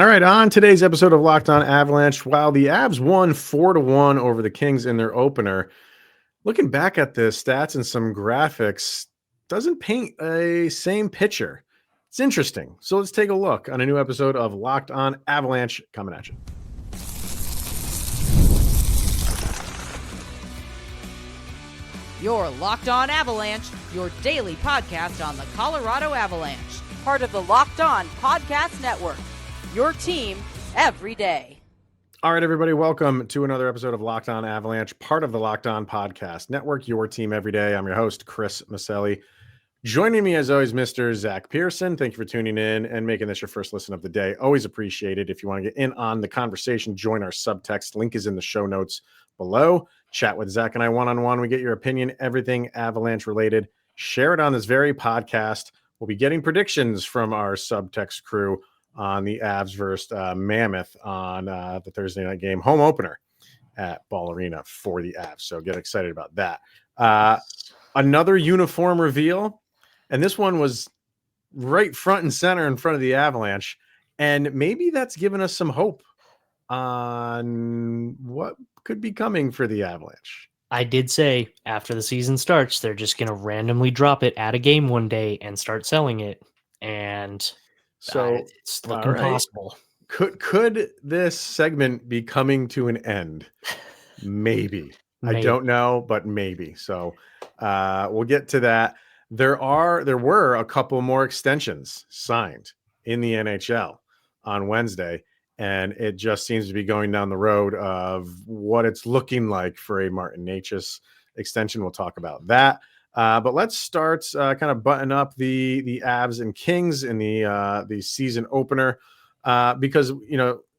All right, on today's episode of Locked On Avalanche, while the Avs won 4-1 over the Kings in their opener, looking back at the stats and some graphics doesn't paint a same picture. It's interesting. So let's take a look on a new episode of Locked On Avalanche coming at you. You're Locked On Avalanche, your daily podcast on the Colorado Avalanche. Part of the Locked On Podcast Network. Your team every day. All right, everybody, welcome to another episode of Locked On Avalanche, part of the Locked On Podcast Network, your team every day. I'm your host, Chris Maselli. Joining me, as always, Mr. Zach Pearson. Thank you for tuning in and making this your first listen of the day. Always appreciate it. If you want to get in on the conversation, join our subtext. Link is in the show notes below. Chat with Zach and I one-on-one. We get your opinion, everything Avalanche related. Share it on this very podcast. We'll be getting predictions from our subtext crew on the Avs versus Mammoth on the Thursday night game, home opener at Ball Arena for the Avs. So get excited about that. Another uniform reveal, and this one was right front and center in front of the Avalanche, and maybe that's given us some hope on what could be coming for the Avalanche. I did say after the season starts, they're just going to randomly drop it at a game one day and start selling it. And so it's looking possible. Could this segment be coming to an end? Maybe. I don't know, but maybe. So we'll get to that. There were a couple more extensions signed in the NHL on Wednesday, and it just seems to be going down the road of what it's looking like for a Martin Necas extension. We'll talk about that. But let's start kind of button up the Avs and Kings in the season opener because,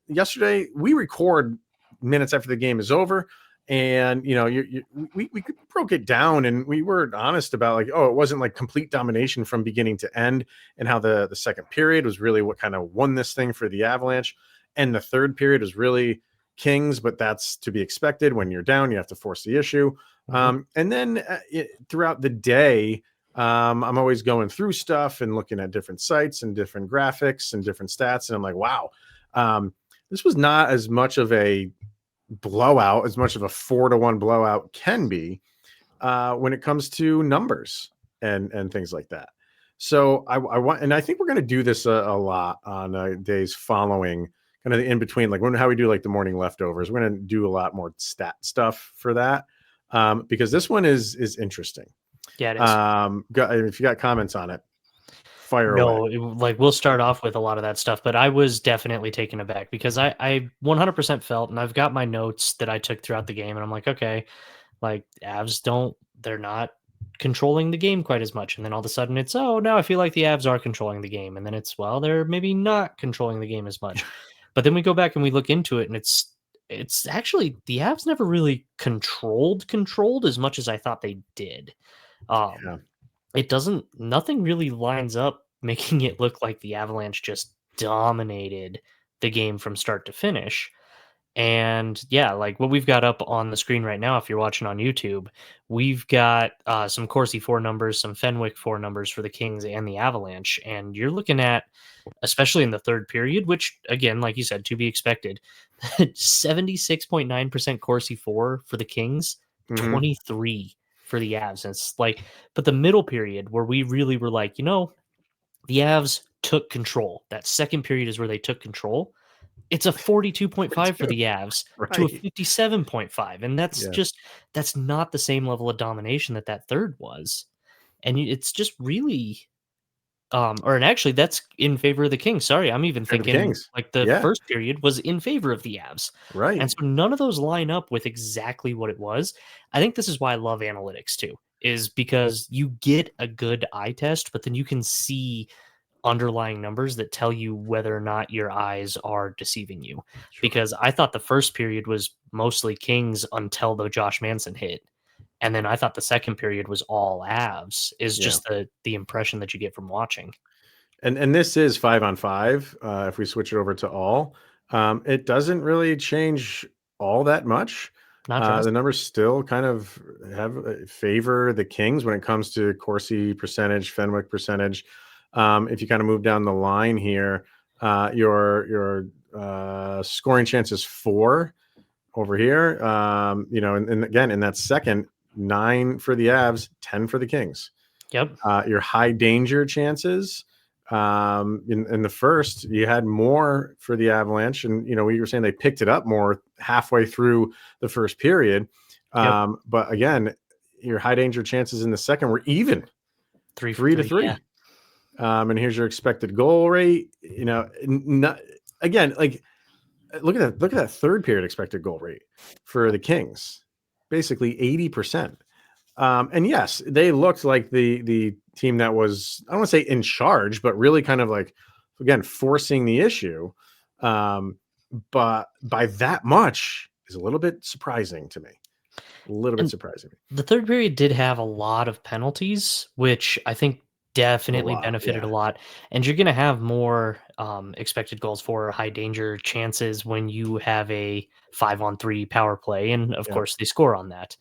yesterday we record minutes after the game is over. And, we broke it down and we were honest about it wasn't like complete domination from beginning to end, and how the second period was really what kind of won this thing for the Avalanche. And the third period was really Kings, but that's to be expected. When you're down, you have to force the issue. And then throughout the day, I'm always going through stuff and looking at different sites and different graphics and different stats. And I'm like, wow, this was not as much of a blowout, as much of a 4-1 blowout can be when it comes to numbers and things like that. So I want, and I think we're going to do this a lot on days following, kind of the in between, like how we do like the morning leftovers. We're going to do a lot more stat stuff for that because this one is interesting. Yeah, it is. If you got comments on it, fire away. We'll start off with a lot of that stuff, but I was definitely taken aback because I 100% felt, and I've got my notes that I took throughout the game, and I'm like, okay, like Avs they're not controlling the game quite as much. And then all of a sudden it's, now I feel like the Avs are controlling the game. And then it's, they're maybe not controlling the game as much. But then we go back and we look into it, and it's actually the Avs never really controlled as much as I thought they did. Nothing really lines up making it look like the Avalanche just dominated the game from start to finish. And yeah, like what we've got up on the screen right now, if you're watching on YouTube, we've got some Corsi 4 numbers, some Fenwick 4 numbers for the Kings and the Avalanche. And you're looking at, especially in the third period, which again, like you said, to be expected, 76.9% Corsi 4 for the Kings, 23 for the Avs. And it's like, but the middle period where we really were like, the Avs took control. That second period is where they took control. It's a 42.5 for the Avs to a 57.5. And that's not the same level of domination that third was. And it's just really, actually that's in favor of the Kings. Sorry, I'm even thinking like the first period was in favor of the Avs. Right. And so none of those line up with exactly what it was. I think this is why I love analytics too, is because you get a good eye test, but then you can see underlying numbers that tell you whether or not your eyes are deceiving you. Sure. Because I thought the first period was mostly Kings until the Josh Manson hit. And then I thought the second period was all Avs, is just the impression that you get from watching. And this is 5-on-5. If we switch it over to all, it doesn't really change all that much. The numbers still kind of favor the Kings when it comes to Corsi percentage, Fenwick percentage. If you kind of move down the line here, Your scoring chance is 4 over here. And again, in that second, 9 for the Avs, 10 for the Kings. Yep. Your high danger chances. In the first, you had more for the Avalanche, and we were saying they picked it up more halfway through the first period. But again, your high danger chances in the second were even 3 to 3. Yeah. And here's your expected goal rate. Again, like look at that third period expected goal rate for the Kings, basically 80%. And yes, they looked like the team that was, I don't want to say in charge, but really kind of like, again, forcing the issue. But by that much is a little bit surprising to me. The third period did have a lot of penalties, which I think definitely benefited a lot. And you're going to have more expected goals for high danger chances when you have a 5-on-3 power play. And of course, they score on that.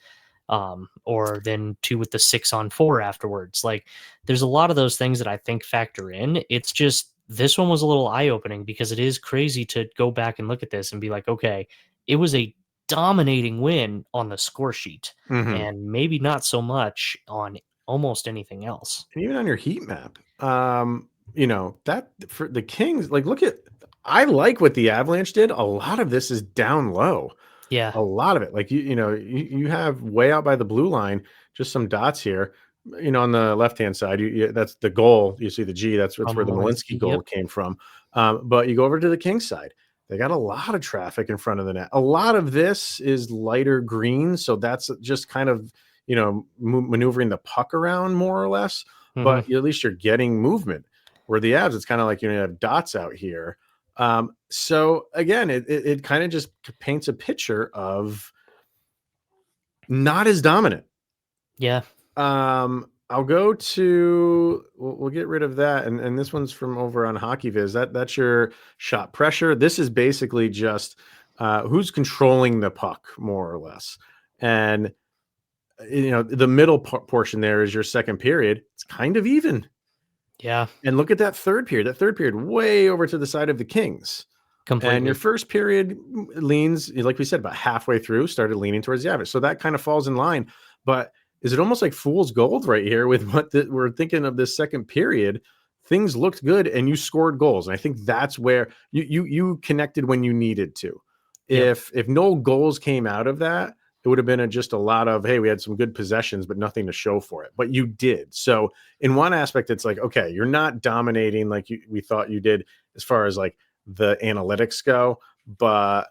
Or then 2 with the 6-on-4 afterwards. Like there's a lot of those things that I think factor in. It's just this one was a little eye-opening because it is crazy to go back and look at this and be like, okay, it was a dominating win on the score sheet and maybe not so much on almost anything else. And even on your heat map, that for the Kings, like I like what the Avalanche did. A lot of this is down low. Yeah. A lot of it. Like you have way out by the blue line, just some dots here. On the left-hand side, that's the goal. You see the G, that's where the Malinsky goal came from. But you go over to the Kings side. They got a lot of traffic in front of the net. A lot of this is lighter green, so that's just kind of maneuvering the puck around more or less. But at least you're getting movement. Where the Avs, it's kind of like you have dots out here. So again, it kind of just paints a picture of not as dominant. Yeah. I'll go to, we'll get rid of that. And this one's from over on Hockey Viz. That's your shot pressure. This is basically just who's controlling the puck more or less. And, the middle portion there is your second period. It's kind of even. Yeah. And look at that third period. That third period way over to the side of the Kings. Completely. And your first period leans, like we said, about halfway through, started leaning towards the average. So that kind of falls in line. But is it almost like fool's gold right here with what we're thinking of this second period? Things looked good and you scored goals. And I think that's where you connected when you needed to. Yep. If no goals came out of that, it would have been just a lot of, hey, we had some good possessions, but nothing to show for it. But you did. So in one aspect, it's like, okay, you're not dominating like we thought you did as far as like the analytics go. But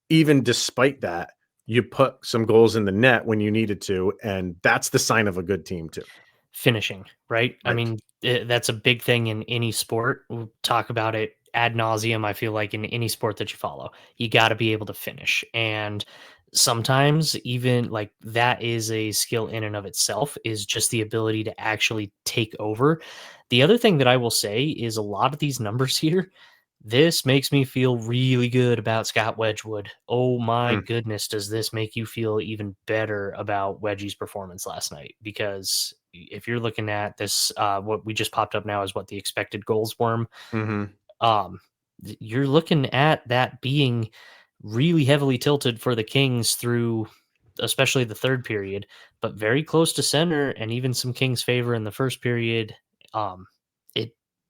even despite that, you put some goals in the net when you needed to. And that's the sign of a good team too. Finishing, right? I mean, that's a big thing in any sport. We'll talk about it ad nauseum. I feel like in any sport that you follow, you got to be able to finish. And sometimes even like that is a skill in and of itself, is just the ability to actually take over. The other thing that I will say is a lot of these numbers here, this makes me feel really good about Scott Wedgewood. Oh my goodness, does this make you feel even better about Wedgie's performance last night? Because if you're looking at this, what we just popped up now is what the expected goals worm. You're looking at that being really heavily tilted for the Kings through especially the third period, but very close to center and even some Kings favor in the first period.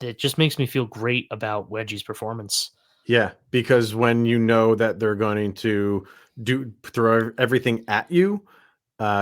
It just makes me feel great about Wedgie's performance. Yeah, because when you know that they're going to throw everything at you,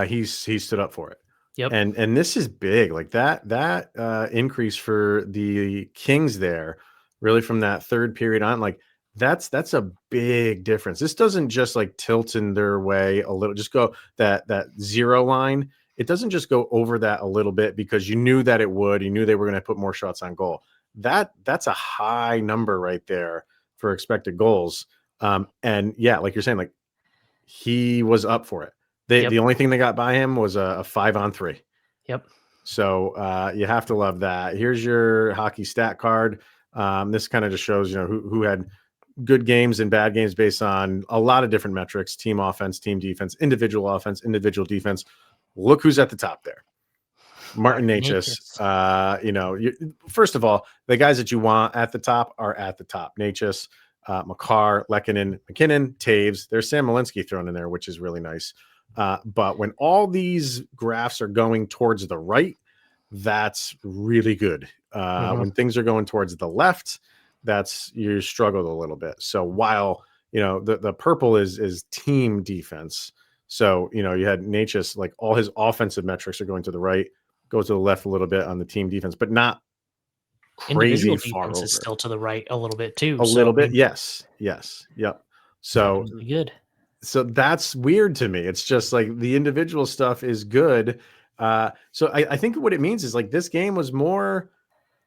he stood up for it. Yep. And this is big, like that increase for the Kings there, really from that third period on, like that's a big difference. This doesn't just like tilt in their way a little, just go that zero line. It doesn't just go over that a little bit because you knew that it would. You knew they were going to put more shots on goal. That's a high number right there for expected goals. And yeah, like you're saying, like he was up for it. The only thing they got by him was a 5-on-3. Yep. So you have to love that. Here's your hockey stat card. This kind of just shows, who had good games and bad games based on a lot of different metrics: team offense, team defense, individual offense, individual defense. Look who's at the top there. Martin Necas. First of all, the guys that you want at the top are at the top. Necas, Makar, Lehkonen, McKinnon, Taves. There's Sam Malinsky thrown in there, which is really nice. But when all these graphs are going towards the right, that's really good. When things are going towards the left, you struggled a little bit. So while the purple is team defense. So you had Necas, like all his offensive metrics are going to the right, goes to the left a little bit on the team defense, but not crazy individual far defense over. is still to the right a little bit too. A little bit, yes, yep. So really good. So that's weird to me. It's just like the individual stuff is good. So I think what it means is like this game was more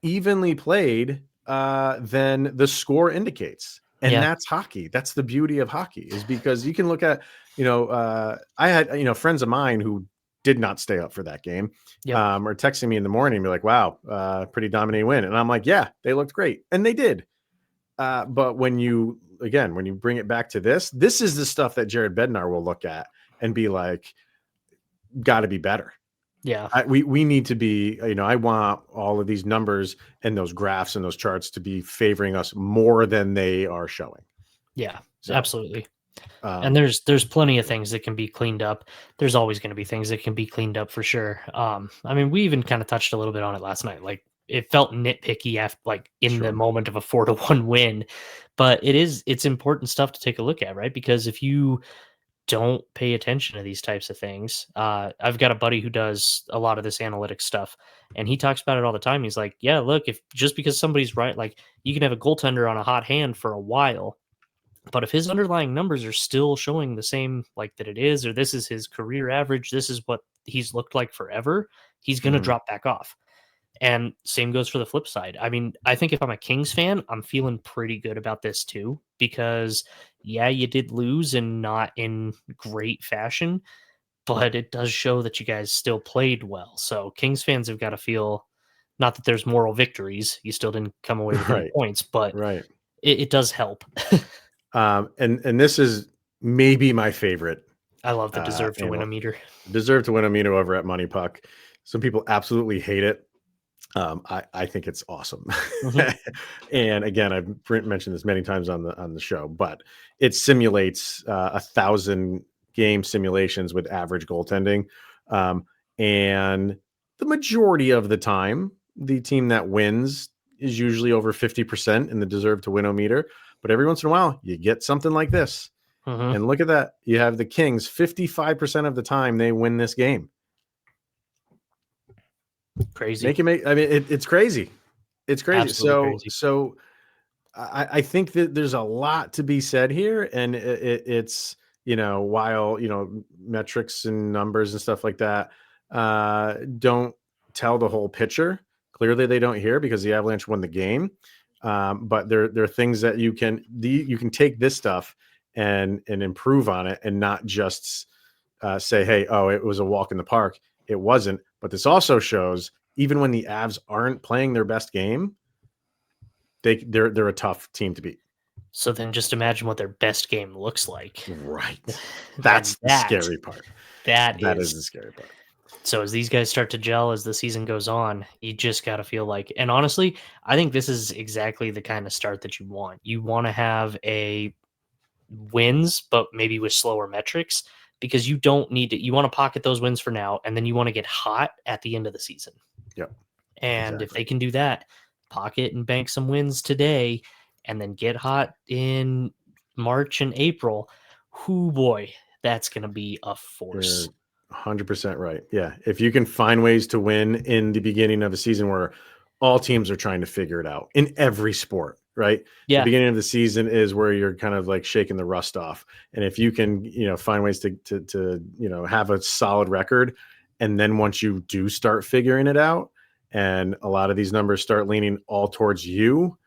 evenly played than the score indicates. And that's hockey. That's the beauty of hockey, is because you can look at, I had, friends of mine who did not stay up for that game, or texting me in the morning and be like, wow, pretty dominating win. And I'm like, yeah, they looked great. And they did. But when you bring it back to this is the stuff that Jared Bednar will look at and be like, got to be better. Yeah. We need to be, I want all of these numbers and those graphs and those charts to be favoring us more than they are showing. Yeah, absolutely. And Um, there's plenty of things that can be cleaned up. There's always going to be things that can be cleaned up for sure. I mean, we even kind of touched a little bit on it last night. Like it felt nitpicky after, like in the moment of a 4-1 win, but it's important stuff to take a look at, right? Because if you don't pay attention to these types of things, I've got a buddy who does a lot of this analytics stuff, and he talks about it all the time. He's like, yeah, look, if just because somebody's right, like you can have a goaltender on a hot hand for a while, but if his underlying numbers are still showing the same, like that it is, or this is his career average, this is what he's looked like forever, he's going to drop back off. And same goes for the flip side. I mean, I think if I'm a Kings fan, I'm feeling pretty good about this too, because yeah, you did lose and not in great fashion, but it does show that you guys still played well. So Kings fans have got to feel, not that there's moral victories, you still didn't come away with any points, but it does help. And this is maybe my favorite. I love the deserve to win a meter. Deserve to win a meter over at Money Puck. Some people absolutely hate it. I think it's awesome. And again, I've mentioned this many times on the show, but it simulates 1,000 game simulations with average goaltending. And the majority of the time, the team that wins is usually over 50% in the deserve to win meter. But every once in a while, you get something like this. And look at that. You have the Kings, 55% of the time they win this game. Crazy. I mean, it's crazy. It's crazy. Absolutely crazy. So I think that there's a lot to be said here. And it's, while, metrics and numbers and stuff like that don't tell the whole picture. Clearly they don't here because the Avalanche won the game. But there are things that you can take this stuff and improve on it, and not just say, hey, it was a walk in the park. It wasn't. But this also shows, even when the Avs aren't playing their best game, they're a tough team to beat. So then just imagine what their best game looks like. Right. That's the scary part. That is the scary part. So as these guys start to gel as the season goes on, you just got to feel like, and honestly, I think this is exactly the kind of start that you want. You want to have a wins, but maybe with slower metrics, because you don't need to, you want to pocket those wins for now, and then you want to get hot at the end of the season. Yep. And if they can do that, pocket and bank some wins today, and then get hot in March and April, whoo boy, that's going to be a force. You're 100% right. Yeah. If you can find ways to win in the beginning of a season where all teams are trying to figure it out in every sport, right? Yeah. The beginning of the season is where you're kind of like shaking the rust off. And if you can, find ways to have a solid record. And then once you do start figuring it out and a lot of these numbers start leaning all towards you,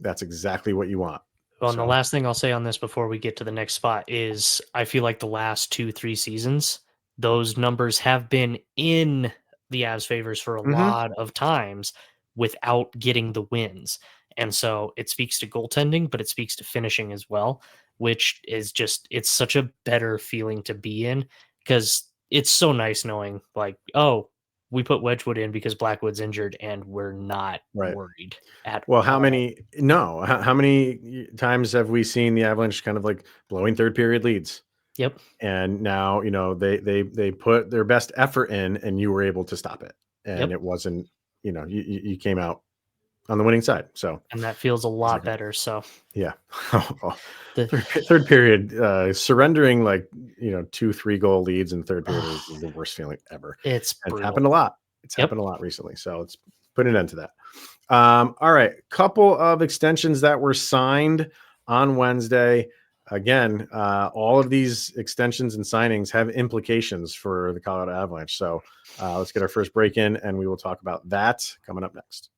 that's exactly what you want. Well, and the last thing I'll say on this before we get to the next spot is I feel like the last 2-3 seasons, those numbers have been in the Avs favors for a lot of times without getting the wins. And so it speaks to goaltending, but it speaks to finishing as well, which is just, it's such a better feeling to be in, because it's so nice knowing like, oh, we put Wedgewood in because Blackwood's injured, and we're not worried at well, all. how many times have we seen the Avalanche kind of like blowing third period leads? Yep. And now, they put their best effort in and you were able to stop it. And it wasn't, you came out on the winning side. So, and that feels a lot better. So, yeah. Third period, surrendering 2-3 goal leads in third period is the worst feeling ever. It's happened a lot. It's happened a lot recently. So let's put an end to that. All right. Couple of extensions that were signed on Wednesday. Again, all of these extensions and signings have implications for the Colorado Avalanche. So let's get our first break in, and we will talk about that coming up next.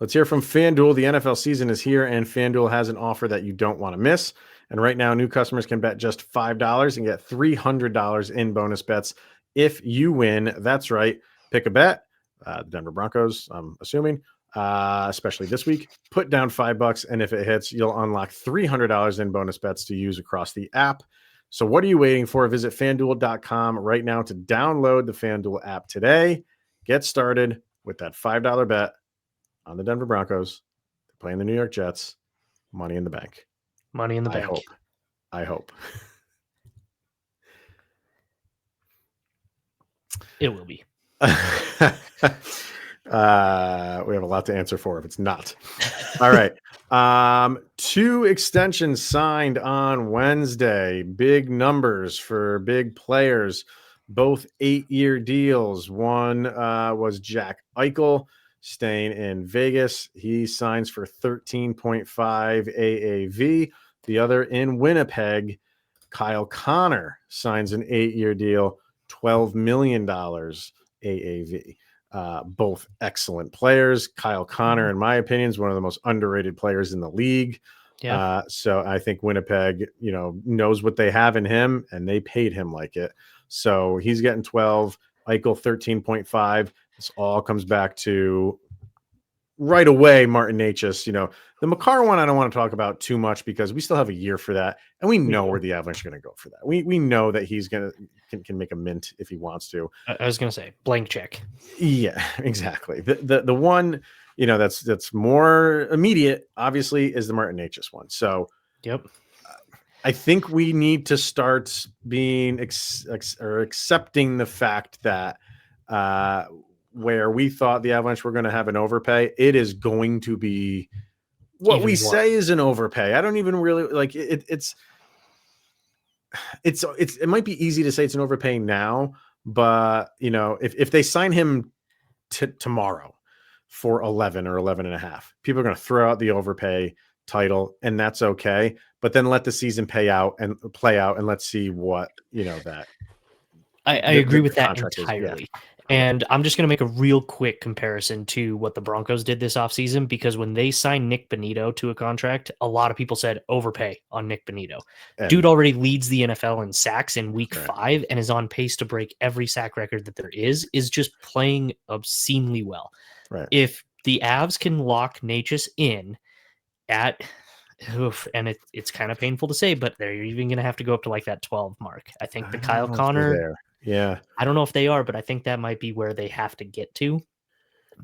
Let's hear from FanDuel. The NFL season is here, and FanDuel has an offer that you don't want to miss. And right now, new customers can bet just $5 and get $300 in bonus bets if you win. That's right. Pick a bet. The Denver Broncos, I'm assuming. Especially this week, put down $5, and if it hits, you'll unlock $300 in bonus bets to use across the app. So what are you waiting for? Visit FanDuel.com right now to download the FanDuel app today. Get started with that $5 bet on the Denver Broncos playing the New York Jets. Money in the bank. Money in the bank. I hope. It will be. We have a lot to answer for if it's not. All right. 2 extensions signed on Wednesday. Big numbers for big players, both 8-year deals. One was Jack Eichel staying in Vegas. He signs for 13.5 AAV. The other in Winnipeg, Kyle Connor signs an 8-year deal, $12 million AAV. Both excellent players. Kyle Connor, in my opinion, is one of the most underrated players in the league. Yeah. So I think Winnipeg, knows what they have in him, and they paid him like it. So he's getting 12, Eichel 13.5. This all comes back to right away, Martin Necas. The Makar one I don't want to talk about too much because we still have a year for that, and we know where the Avalanche are going to go for that. We know that he's can make a mint if he wants to. I was going to say blank check. Yeah, exactly. The one that's more immediate, obviously, is the Martin Necas one. So yep. I think we need to start being accepting the fact that where we thought the Avalanche were going to have an overpay, it is going to be what even we more. Say is an overpay. I don't even really like it. It might be easy to say it's an overpay now, but if they sign him tomorrow for 11 or 11 and a half, people are going to throw out the overpay title, and that's okay. But then let the season play out, and let's see what that. I agree with that entirely. Yeah. And I'm just going to make a real quick comparison to what the Broncos did this offseason, because when they signed Nick Bonito to a contract, a lot of people said overpay on Nick Bonito. Dude already leads the NFL in sacks in week 5 and is on pace to break every sack record that there is just playing obscenely well. Right. If the Avs can lock Necas in at, and it's kind of painful to say, but they're even going to have to go up to like that 12 mark. I think the Kyle Connor... Yeah. I don't know if they are, but I think that might be where they have to get to.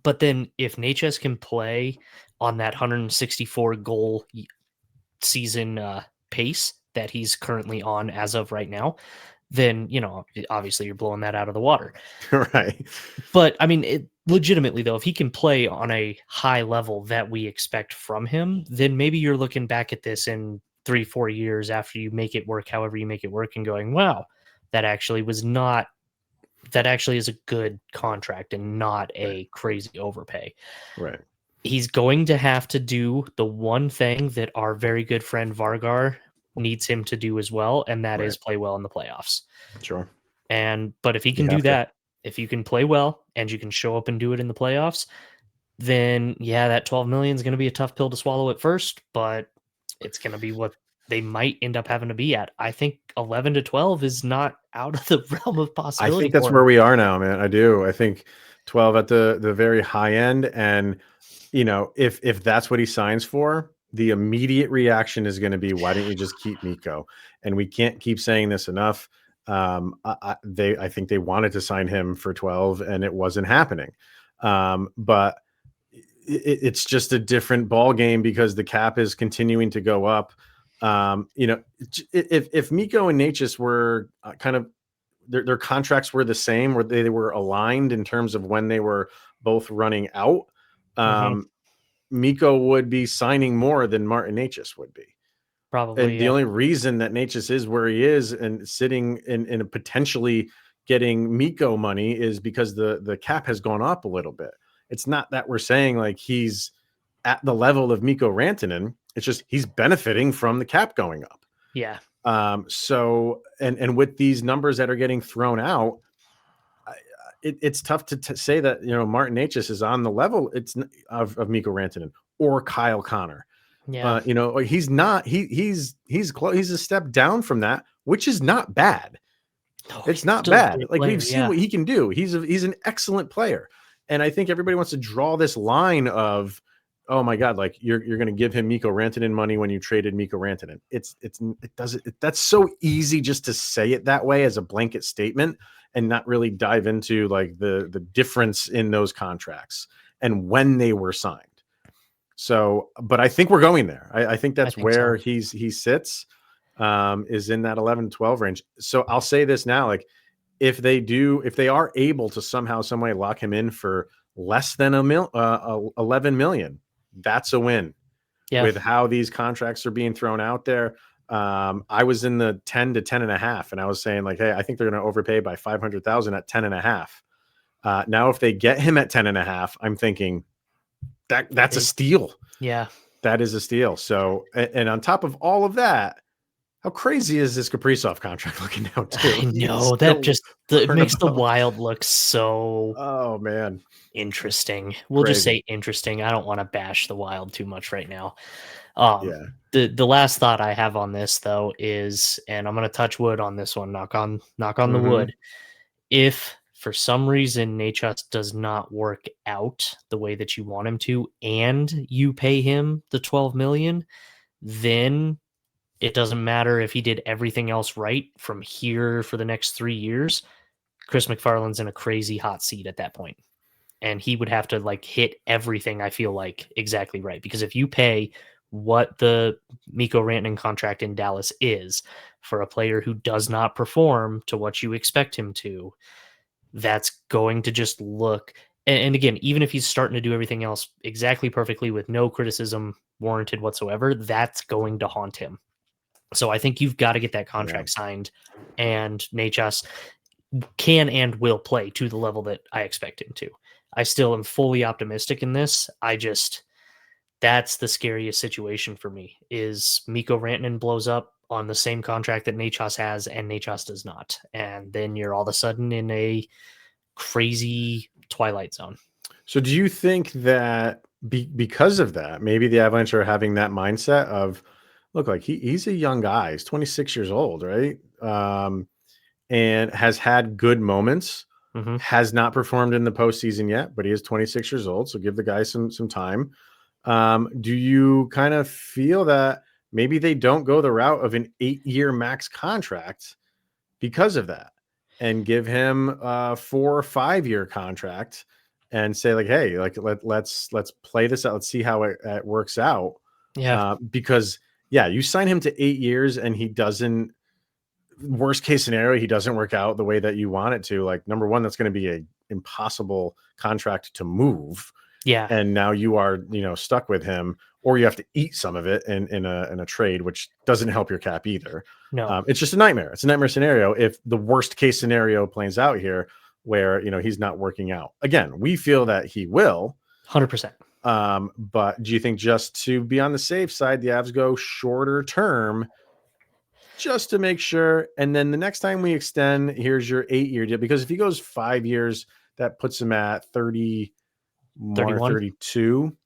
But then if Necas can play on that 164 goal season pace that he's currently on as of right now, then, obviously you're blowing that out of the water. Right. But I mean, legitimately though, if he can play on a high level that we expect from him, then maybe you're looking back at this in 3-4 years after you make it work, however you make it work, and going, wow, that actually is a good contract and not a crazy overpay. Right. He's going to have to do the one thing that our very good friend Vargar needs him to do as well, and that is play well in the playoffs. Sure. But if he can do that, if you can play well and you can show up and do it in the playoffs, then that 12 million is going to be a tough pill to swallow at first, but it's going to be what they might end up having to be at. I think 11 to 12 is not out of the realm of possibility. I think that's where we are now, man. I do. I think 12 at the very high end. And, if that's what he signs for, the immediate reaction is going to be, why don't you just keep Mikko? And we can't keep saying this enough. I think they wanted to sign him for 12 and it wasn't happening. But it's just a different ball game because the cap is continuing to go up. If Mikko and Necas were kind of their contracts were the same, where they were aligned in terms of when they were both running out, Mikko would be signing more than Martin Necas would be. Probably. And the only reason that Necas is where he is and sitting in a potentially getting Mikko money is because the cap has gone up a little bit. It's not that we're saying like he's at the level of Mikko Rantanen. It's just he's benefiting from the cap going up. Yeah. So with these numbers that are getting thrown out, it's tough to say that Martin Necas is on the level of Mikko Rantanen or Kyle Connor. Yeah. He's not. He's a step down from that, which is not bad. No, it's not bad. Like we've seen what he can do. He's an excellent player, and I think everybody wants to draw this line of, oh my God, like you're going to give him Mikko Rantanen money when you traded Mikko Rantanen. That's so easy just to say it that way as a blanket statement and not really dive into like the difference in those contracts and when they were signed. So, but I think we're going there. I think that's where he sits, is in that 11-12 range. So I'll say this now, like if they are able to somehow, some way lock him in for less than 11 million, that's a win. Yeah. With how these contracts are being thrown out there. I was in the 10 to 10.5, and I was saying like, hey, I think they're going to overpay by 500,000 at 10.5. Now, if they get him at 10.5, I'm thinking that's a steal. Yeah, that is a steal. So, and on top of all of that, how crazy is this Kaprizov contract looking now too? I know that just it makes the Wild look so. Oh man, interesting. We'll just say interesting. I don't want to bash the Wild too much right now. The last thought I have on this though is, and I'm going to touch wood on this one. Knock on the wood. If for some reason Necas does not work out the way that you want him to, and you pay him the 12 million, then it doesn't matter if he did everything else right from here for the next 3 years. Chris MacFarland's in a crazy hot seat at that point. And he would have to like hit everything, I feel like, exactly right. Because if you pay what the Mikko Rantanen contract in Dallas is for a player who does not perform to what you expect him to, that's going to just look. And again, even if he's starting to do everything else exactly perfectly with no criticism warranted whatsoever, that's going to haunt him. So I think you've got to get that contract signed, and Necas can and will play to the level that I expect him to. I still am fully optimistic in this. That's the scariest situation for me, is Mikko Rantanen blows up on the same contract that Necas has and Necas does not. And then you're all of a sudden in a crazy twilight zone. So do you think that because of that, maybe the Avalanche are having that mindset of, look, like he's a young guy. He's 26 years old, right? And has had good moments, has not performed in the postseason yet, but he is 26 years old. So give the guy some time. Do you kind of feel that maybe they don't go the route of an 8-year max contract because of that, and give him a 4 or 5-year contract and say like, hey, like let's play this out. Let's see how it works out. Yeah. Because you sign him to 8 years and he doesn't, worst case scenario, he doesn't work out the way that you want it to. Like, number one, that's going to be a impossible contract to move. Yeah. And now you are, stuck with him, or you have to eat some of it in a trade, which doesn't help your cap either. No, it's just a nightmare. It's a nightmare scenario if the worst case scenario plays out here where, he's not working out. Again, we feel that he will. 100%. But do you think, just to be on the safe side, the Avs go shorter term just to make sure? And then the next time we extend, here's your 8-year deal, because if he goes 5 years, that puts him at 30, 31, 32.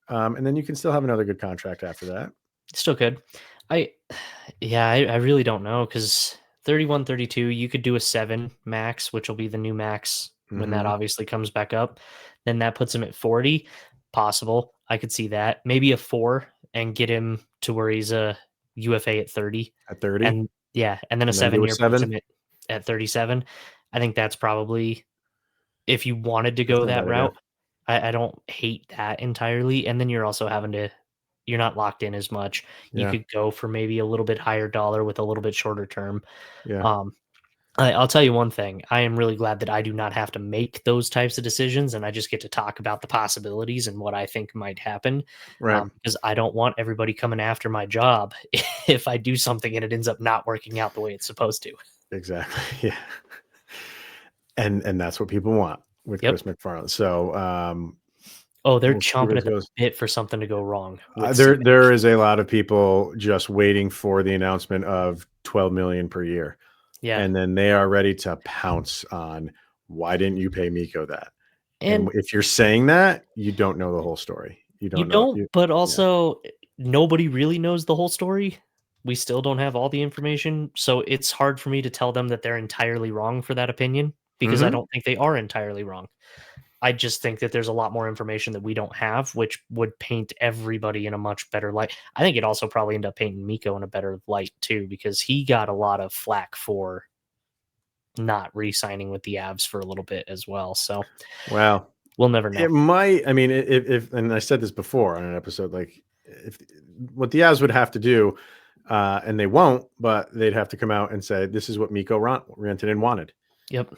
And then you can still have another good contract after that. Still could. I really don't know, because 31, 32, you could do a 7 max, which will be the new max when that obviously comes back up. Then that puts him at 40. Possible. I could see that. Maybe a 4 and get him to where he's a UFA at 30. At 30? And then a 7-year puts him at at 37. I think that's probably, if you wanted to go that route, I don't hate that entirely. And then you're also you're not locked in as much. You could go for maybe a little bit higher dollar with a little bit shorter term. Yeah. I'll tell you one thing. I am really glad that I do not have to make those types of decisions, and I just get to talk about the possibilities and what I think might happen. Right. Because I don't want everybody coming after my job if I do something and it ends up not working out the way it's supposed to. Exactly. Yeah. And that's what people want with Chris McFarland. So, they're chomping at the bit for something to go wrong. There is a lot of people just waiting for the announcement of $12 million per year. Yeah. And then they are ready to pounce on, why didn't you pay Mikko that? And if you're saying that, you don't know the whole story. You don't, but also nobody really knows the whole story. We still don't have all the information. So it's hard for me to tell them that they're entirely wrong for that opinion, because I don't think they are entirely wrong. I just think that there's a lot more information that we don't have, which would paint everybody in a much better light. I think it also probably ended up painting Mikko in a better light too, because he got a lot of flack for not re-signing with the Avs for a little bit as well. So, well, we'll never know. It might. I mean, if and I said this before on an episode, like, if what the Avs would have to do, and they won't, but they'd have to come out and say, this is what Mikko rented and wanted. Yep.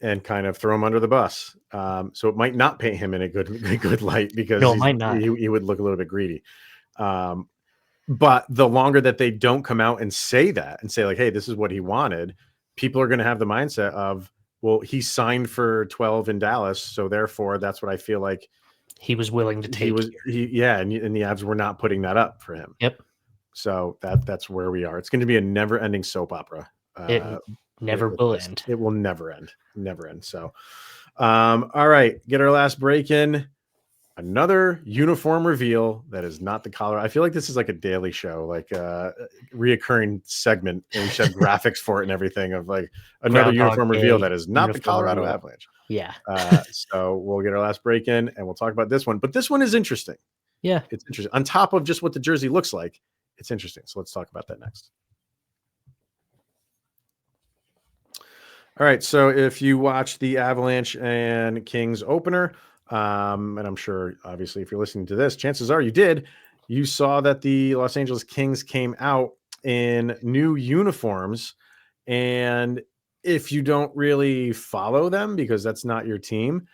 And kind of throw him under the bus. So it might not paint him in a good light, because it might not. He would look a little bit greedy. But the longer that they don't come out and say that, and say like, hey, this is what he wanted, people are going to have the mindset of, well, he signed for 12 in Dallas, so therefore that's what I feel like he was willing to take. And the Avs were not putting that up for him. Yep. So that's where we are. It's going to be a never-ending soap opera. It never will end. It will never end. Never end. So, all right, get our last break in. Another uniform reveal that is not the Colorado. I feel like this is like a daily show, like a reoccurring segment, and we should have graphics for it and everything, of like another uniform reveal that is not the Colorado Avalanche. Yeah. So we'll get our last break in and we'll talk about this one. But this one is interesting. Yeah. It's interesting. On top of just what the jersey looks like, it's interesting. So let's talk about that next. All right. So if you watch the Avalanche and Kings opener, and I'm sure, obviously, if you're listening to this, chances are you did, you saw that the Los Angeles Kings came out in new uniforms. And if you don't really follow them, because that's not your team,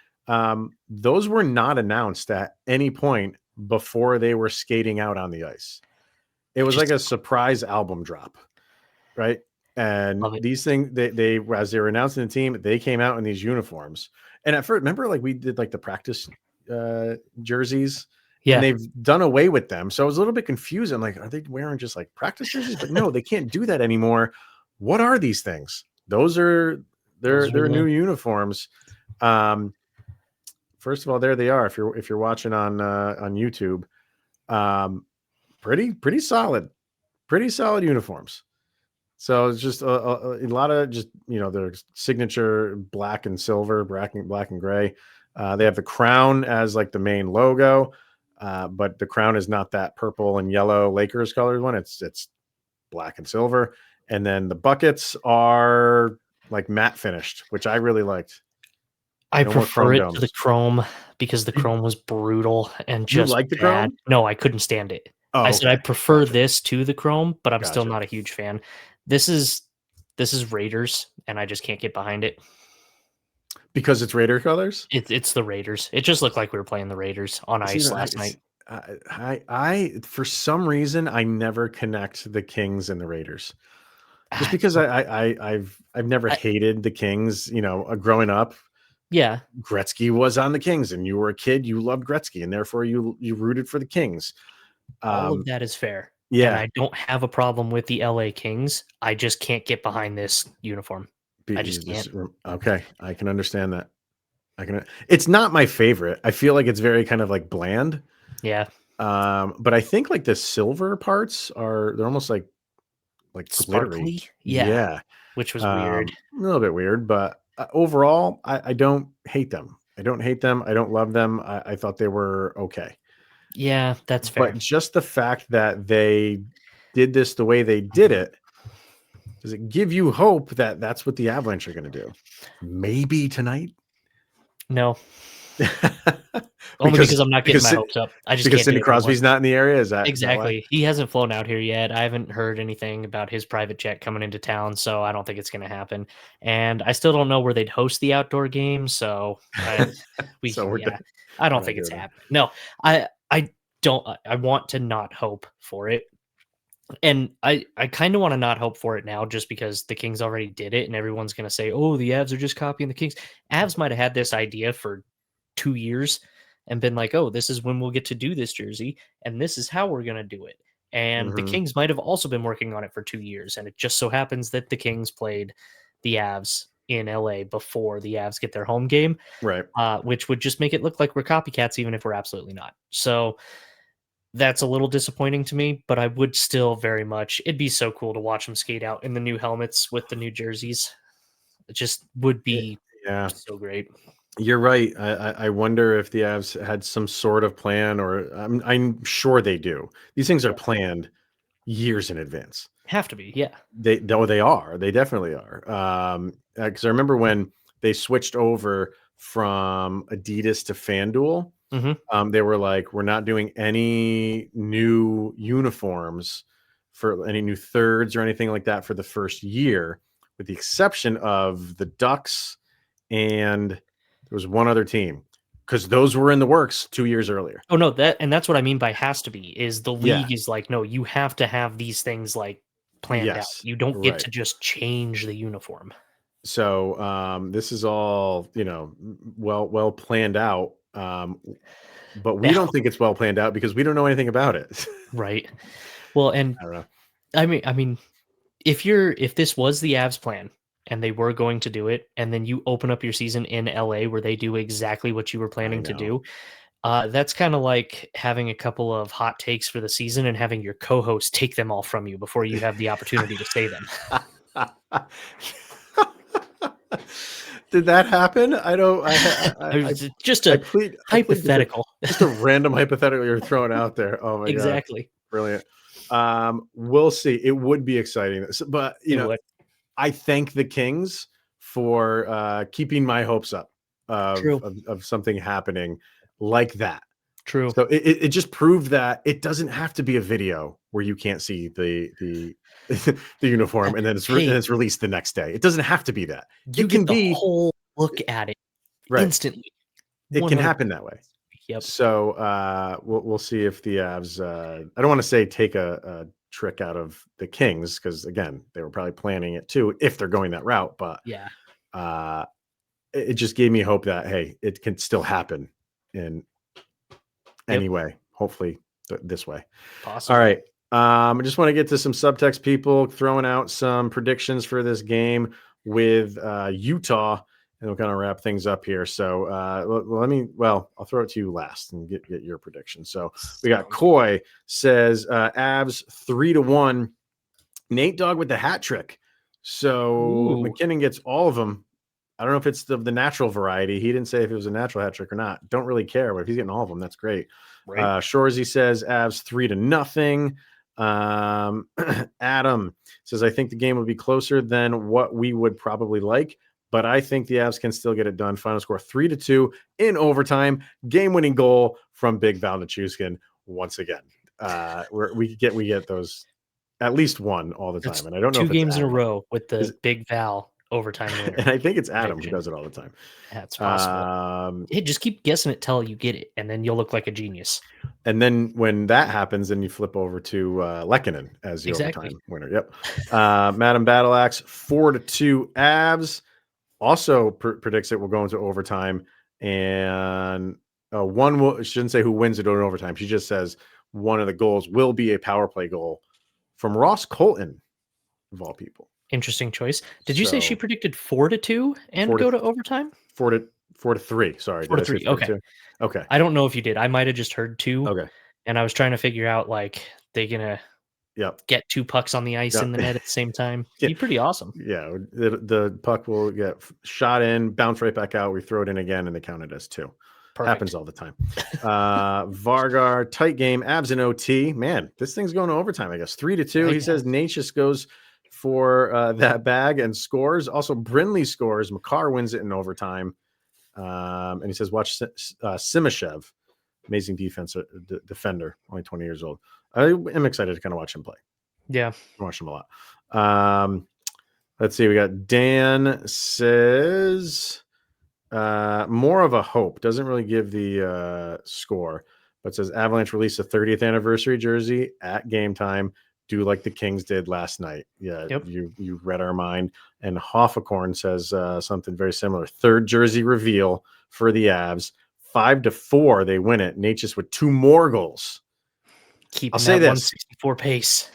those were not announced at any point before they were skating out on the ice. It was like a surprise album drop, right? And these things, they as they were announcing the team, they came out in these uniforms. And at first, remember, like, we did like the practice jerseys. Yeah. And they've done away with them. So I was a little bit confused. I'm like, are they wearing just like practice jerseys? But no, they can't do that anymore. What are these things? They're new uniforms. First of all, there they are. If you're watching on YouTube, pretty solid uniforms. So it's just a lot of just, their signature black and silver, black and gray. They have the crown as like the main logo, but the crown is not that purple and yellow Lakers colored one. It's black and silver. And then the buckets are like matte finished, which I really liked. I prefer it to the chrome, because the chrome was brutal and just like the bad. chrome? No, I couldn't stand it. I said I prefer this to the chrome, but I'm still not a huge fan. This is Raiders, and I just can't get behind it. Because it's Raider colors? It's the Raiders. It just looked like we were playing the Raiders on ice last night. I for some reason, I never connect the Kings and the Raiders. Just because I've never hated the Kings, growing up. Yeah. Gretzky was on the Kings, and you were a kid, you loved Gretzky, and therefore you rooted for the Kings. All of that is fair. Yeah. And I don't have a problem with the LA Kings. I just can't get behind this uniform. I just can't. Okay. I can understand that. It's not my favorite. I feel like it's very kind of like bland. Yeah. But I think like the silver parts they're almost like sparkly. Glittery. Yeah. Which was weird. A little bit weird, but overall, I don't hate them. I don't love them. I thought they were okay. Yeah, that's fair. But just the fact that they did this the way they did it Does it give you hope that that's what the Avalanche are going to do? Maybe tonight. No. Only because I'm not getting my hopes up. I just because can't Sidney do it Crosby's anymore. not in the area. Is that Exactly? Is that He hasn't flown out here yet. I haven't heard anything about his private jet coming into town, so I don't think it's going to happen. And I still don't know where they'd host the outdoor game, so I don't think it's happening. No, I don't. I want to not hope for it. And I kind of want to not hope for it now just because the Kings already did it and everyone's going to say, oh, the Avs are just copying the Kings. Avs might have had this idea for 2 years and been like, oh, this is when we'll get to do this jersey and this is how we're going to do it. And the Kings might have also been working on it for 2 years. And it just so happens that the Kings played the Avs in LA before the Avs get their home game, right? Which would just make it look like we're copycats, even if we're absolutely not. So that's a little disappointing to me, but I would still very much. It'd be so cool to watch them skate out in the new helmets with the new jerseys. It just would be so great. You're right. I wonder if the Avs had some sort of plan, or I'm sure they do. These things are planned years in advance. Have to be, yeah. They are. They definitely are. Because I remember when they switched over from Adidas to FanDuel. They were like, we're not doing any new uniforms for any new thirds or anything like that for the first year, with the exception of the Ducks and there was one other team, because those were in the works 2 years earlier. Oh no, that's what I mean by has to be, is the league is like, no, you have to have these things like planned out. You don't get to just change the uniform. So this is all, well planned out. But we don't think it's well planned out because we don't know anything about it. Right. Well, and I don't know. I mean, if this was the Avs plan and they were going to do it, and then you open up your season in LA where they do exactly what you were planning to do, that's kind of like having a couple of hot takes for the season and having your co-host take them all from you before you have the opportunity to say them. Did that happen? I don't. Just a hypothetical. Just a random hypothetical you're throwing out there. Oh my god! Exactly. Brilliant. We'll see. It would be exciting, but I thank the Kings for keeping my hopes up of something happening like that. True. So it just proved that it doesn't have to be a video where you can't see the uniform and then it's released the next day. It doesn't have to be that. You can be the whole look at it instantly. It can happen that way. Yep. So we'll see if the Avs. I don't want to say take a trick out of the Kings, because again they were probably planning it too if they're going that route. But it just gave me hope that hey, it can still happen in any way. Hopefully this way. Possibly. All right. I just want to get to some subtext people throwing out some predictions for this game with Utah, and we'll kind of wrap things up here. So I'll throw it to you last and get your prediction. So we got Coy says Avs 3-1. Nate Dogg with the hat trick. So McKinnon gets all of them. I don't know if it's the natural variety. He didn't say if it was a natural hat trick or not. Don't really care, but if he's getting all of them, that's great. Right. Shorzy says Avs 3-0. Adam says, I think the game would be closer than what we would probably like, but I think the Avs can still get it done. Final score 3-2 in overtime. Game-winning goal from Big Val Nichushkin once again. We get those at least one all the time, and I don't know 2 games in a row with the Big Val overtime winner. And I think it's Adam who does it all the time. That's possible. Hey, just keep guessing it till you get it, and then you'll look like a genius. And then when that happens, then you flip over to Lehkonen as the overtime winner. Yep. Madam Battleaxe 4-2 Avs also predicts it will go into overtime, and shouldn't say who wins it in overtime. She just says one of the goals will be a power play goal from Ross Colton, of all people. Interesting choice. Did you say she predicted 4-2 and go to overtime? 4-3. Sorry. 4-3. Okay. Okay. I don't know if you did. I might have just heard 2. Okay. And I was trying to figure out, like, they gonna get 2 pucks on the ice in the net at the same time. It'd be pretty awesome. Yeah. The puck will get shot in, bounce right back out. We throw it in again, and they count it as 2. Perfect. Happens all the time. Vargar, tight game. Avs in OT. Man, this thing's going to overtime, I guess. 3-2. He says Necas goes for that bag and scores. Also, Brindley scores. Makar wins it in overtime. And he says, watch Simashev, amazing defender, only 20 years old. I am excited to kind of watch him play. Yeah. I watch him a lot. Let's see. We got Dan says more of a hope. Doesn't really give the score, but says Avalanche released a 30th anniversary jersey at game time. Do like the Kings did last night. Yeah, yep. You read our mind. And Hoffakorn says something very similar. Third jersey reveal for the Avs. 5-4, they win it. Necas with 2 more goals. I'll say that 164 pace.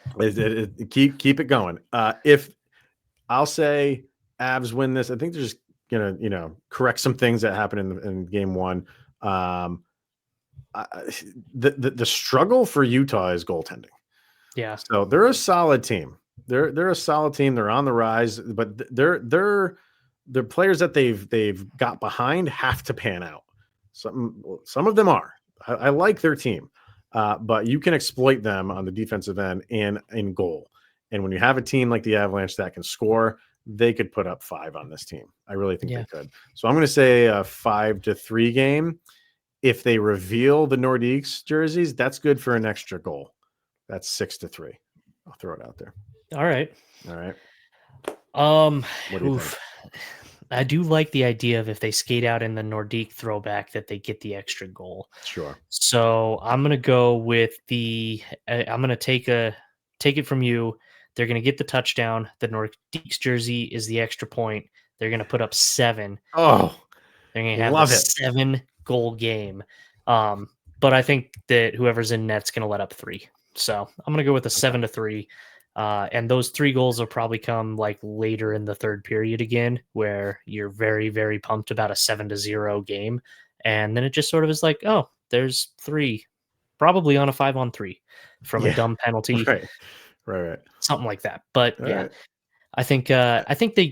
Keep it going. If I'll say Avs win this, I think they're just gonna correct some things that happened in game 1. The struggle for Utah is goaltending. Yeah. So they're a solid team. They're a solid team. They're on the rise, but they're players that they've got behind have to pan out. Some of them are. I like their team, but you can exploit them on the defensive end and in goal. And when you have a team like the Avalanche that can score, they could put up 5 on this team. I really think they could. So I'm going to say a 5-3 game. If they reveal the Nordiques jerseys, that's good for an extra goal. That's 6-3. I'll throw it out there. All right. What do you think? I do like the idea of if they skate out in the Nordique throwback that they get the extra goal. Sure. So I'm gonna go with I'm gonna take it from you. They're gonna get the touchdown. The Nordique's jersey is the extra point. They're gonna put up 7. Oh, they're gonna have a 7-goal game. But I think that whoever's in net's gonna let up 3. So I'm gonna go with a 7-3. And those 3 goals will probably come like later in the third period again, where you're very, very pumped about a 7-0 game. And then it just sort of is like, oh, there's 3, probably on a 5-on-3 from a dumb penalty. Right. Something like that. But right. I think I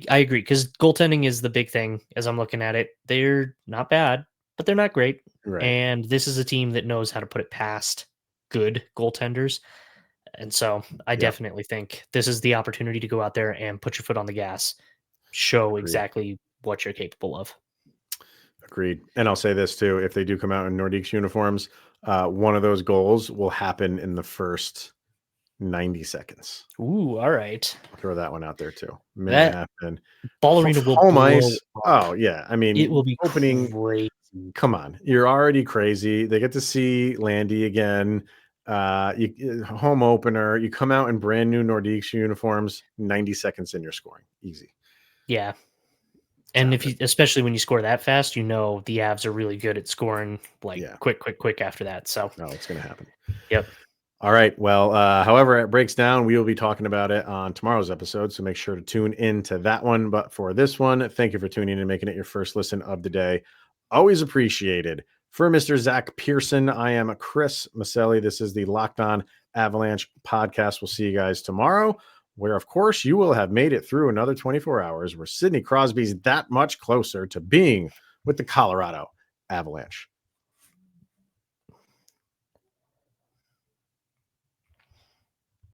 agree, because goaltending is the big thing as I'm looking at it. They're not bad, but they're not great. Right. And this is a team that knows how to put it past good goaltenders. And so I definitely think this is the opportunity to go out there and put your foot on the gas, show exactly what you're capable of. Agreed. And I'll say this too, if they do come out in Nordiques uniforms, one of those goals will happen in the first 90 seconds. Ooh, all right. I'll throw that one out there too. Ball arena will home ice. Oh yeah. I mean, it will be opening. Crazy. Come on. You're already crazy. They get to see Landy again. Home opener, you come out in brand new Nordiques uniforms, 90 seconds in, you're scoring easy. Yeah. And especially when you score that fast, the Avs are really good at scoring quick after that. So no, it's going to happen. Yep. All right. Well, however it breaks down, we will be talking about it on tomorrow's episode. So make sure to tune into that one. But for this one, thank you for tuning in and making it your first listen of the day. Always appreciated. For Mr. Zach Pearson, I am Chris Maselli. This is the Locked On Avalanche podcast. We'll see you guys tomorrow, where, of course, you will have made it through another 24 hours where Sidney Crosby's that much closer to being with the Colorado Avalanche.